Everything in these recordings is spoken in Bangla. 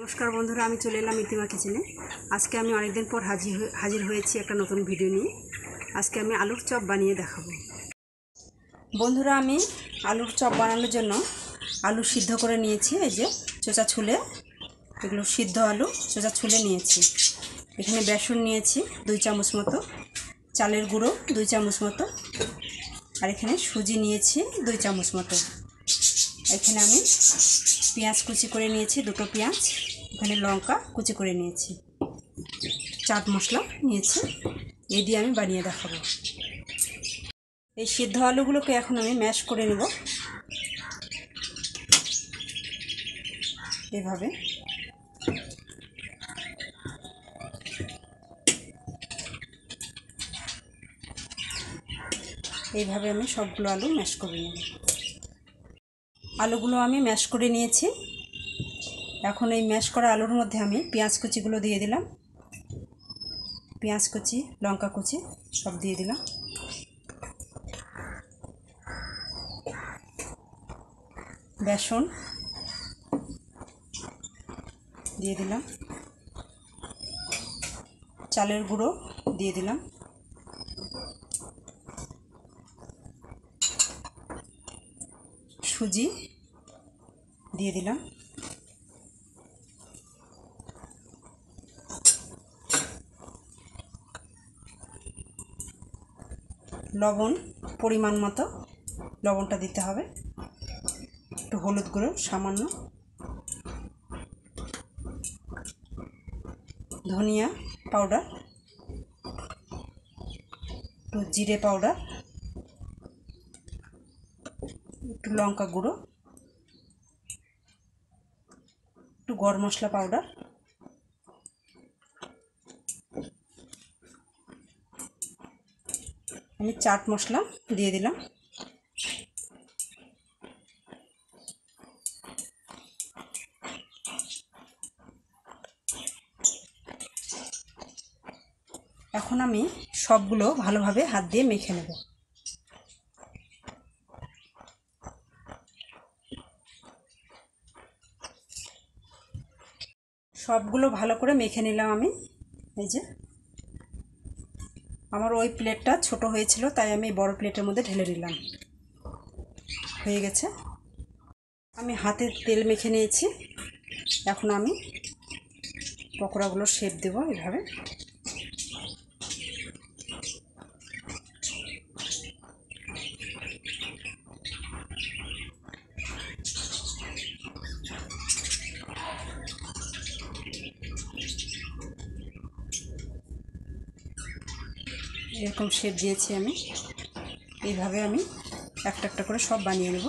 नमस्कार बंधुरा आमी चले एलाम इतिमा किचेने। आज के आमी अनेक दिन पर हाजिर होयेछि एक नतून भिडियो निये। आज के आमी आलुर चप बानिये देखाबो। बंधुरा आमी आलुर चप बानानोर जोन्नो आलू सिद्ध करे नियेछि। एई जे चोचा छुले एगुलो सिद्ध आलू चोचा छुले नियेछि। एखाने बेसन नियेछि 2 चामच मतो, चालेर गुঁড়ো 2 चामच मतो, और एखाने सुजी नियेछि 2 चामच मतो। एखाने आमी पेঁয়াজ कुचि करे निয়েছি, দুটো পেঁয়াজ, এখানে লঙ্কা কুচি করে নিয়েছি, চাট মশলা নিয়েছি। এই দিয়ে আমি বানিয়ে দেখাবো। এই সিদ্ধ আলুগুলোকে এখন আমি ম্যাশ করে নেব এইভাবে। এইভাবে আমি সবগুলো আলু ম্যাশ করে নেব। আলুগুলো আমি ম্যাশ করে নিয়েছি। এখন এই ম্যাশ করা আলুর মধ্যে আমি পেঁয়াজ কুচিগুলো দিয়ে দিলাম। পেঁয়াজ কুচি, লঙ্কা কুচি সব দিয়ে দিলাম। বেসন দিয়ে দিলাম। চালের গুঁড়ো দিয়ে দিলাম। সুজি দিয়ে দিলাম। লবণ পরিমাণ মতো লবণটা দিতে হবে। একটু হলুদ গুঁড়ো সামান্য, ধনিয়া পাউডার, একটু জিরে পাউডার, একটু লঙ্কা গুঁড়ো, একটু গরম মশলা পাউডার, আমি চাট মশলা দিয়ে দিলাম। এখন আমি সবগুলো ভালোভাবে হাত দিয়ে মেখে নেব। সবগুলো ভালো করে মেখে নিলাম আমি। এই যে আমার ওই প্লেটটা ছোট হয়েছিল, তাই আমি বড় প্লেটের মধ্যে ঢেলে দিলাম। হয়ে গেছে। আমি হাতে তেল মেখে নিয়েছি। এখন আমি পকোড়াগুলো শেপ দেব এইভাবে। এরকম শেপ দিয়েছি আমি। এইভাবে আমি একটা একটা করে সব বানিয়ে নেব।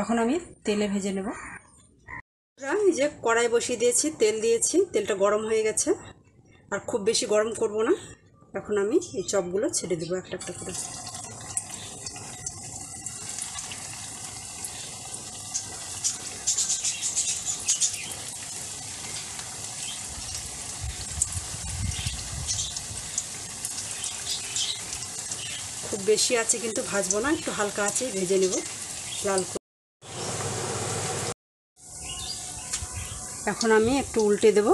এখন আমি তেলে ভেজে নেব। এই যে কড়াই বসিয়ে দিয়েছি, তেল দিয়েছি, তেলটা গরম হয়ে গেছে। আর খুব বেশি গরম করব না। এখন আমি এই চপগুলো ছেড়ে দেবো একটা একটা করে। খুব বেশি আছে কিন্তু ভাজবো না, একটু হালকা আছে ভেজে নেব লাল করে। এখন আমি একটু উল্টে দেব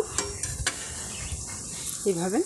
এইভাবে।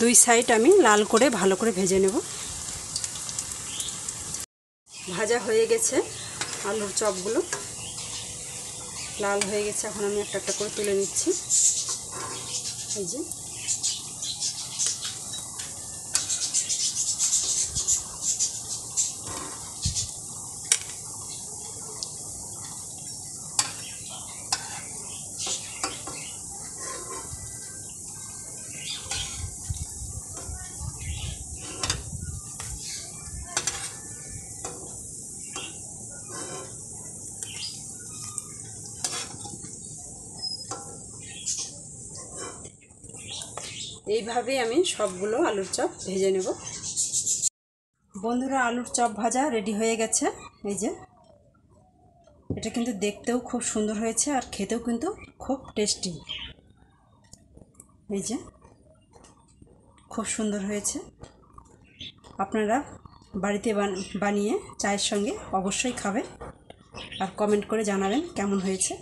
দুই সাইড আমি লাল করে ভালো করে ভেজে নেব। ভাজা হয়ে গেছে আলুর চপগুলো, লাল হয়ে গেছে। এখন আমি একটা একটা করে তুলে নিচ্ছি। এই যে এইভাবেই আমি সবগুলো আলুর চপ ভেজে নেব। বন্ধুরা, আলুর চপ ভাজা রেডি হয়ে গেছে। এই যে, এটা কিন্তু দেখতেও খুব সুন্দর হয়েছে আর খেতেও কিন্তু খুব টেস্টি। এই যে, খুব সুন্দর হয়েছে। আপনারা বাড়িতে বানিয়ে চায়ের সঙ্গে অবশ্যই খাবেন আর কমেন্ট করে জানাবেন কেমন হয়েছে।